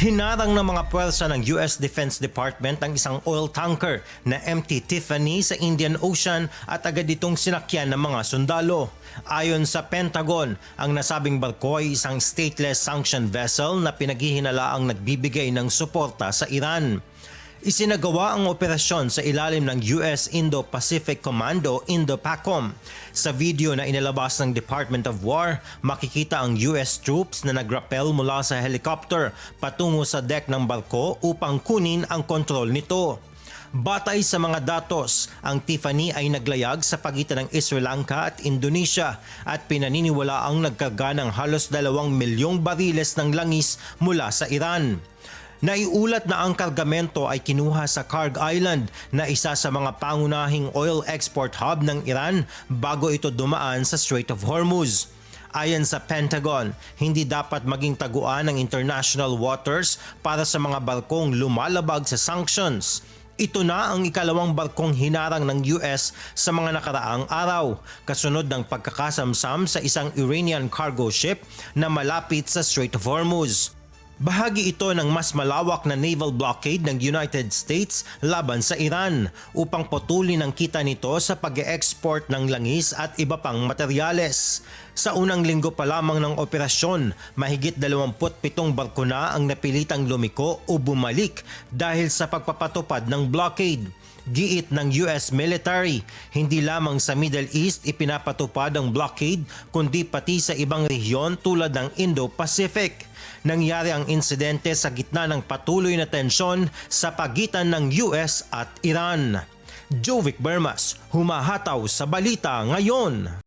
Hinarang ng mga puwersa ng US Defense Department ang isang oil tanker na MT Tiffany sa Indian Ocean at agad itong sinakyan ng mga sundalo. Ayon sa Pentagon, ang nasabing barko ay isang stateless sanctioned vessel na pinaghihinalaang nagbibigay ng suporta sa Iran. Isinagawa ang operasyon sa ilalim ng US Indo-Pacific Commando Indo-PACOM. Sa video na inilabas ng Department of War, makikita ang US troops na nagrapel mula sa helicopter patungo sa deck ng barko upang kunin ang kontrol nito. Batay sa mga datos, ang Tiffany ay naglayag sa pagitan ng Sri Lanka at Indonesia at pinaniniwala ang nagkarga ng halos 2 milyong bariles ng langis mula sa Iran. Naiulat na ang kargamento ay kinuha sa Kharg Island na isa sa mga pangunahing oil export hub ng Iran bago ito dumaan sa Strait of Hormuz. Ayon sa Pentagon, hindi dapat maging taguan ng international waters para sa mga barkong lumalabag sa sanctions. Ito na ang ikalawang barkong hinarang ng US sa mga nakaraang araw, kasunod ng pagkakasamsam sa isang Iranian cargo ship na malapit sa Strait of Hormuz. Bahagi ito ng mas malawak na naval blockade ng United States laban sa Iran upang putulin ang kita nito sa pag-e-export ng langis at iba pang materyales. Sa unang linggo pa lamang ng operasyon, mahigit 27 barko na ang napilitang lumiko o bumalik dahil sa pagpapatupad ng blockade. Giit ng US military, hindi lamang sa Middle East ipinapatupad ang blockade kundi pati sa ibang rehiyon tulad ng Indo-Pacific. Nangyari ang insidente sa gitna ng patuloy na tensyon sa pagitan ng US at Iran. Jovic Bermas, humahataw sa balita ngayon.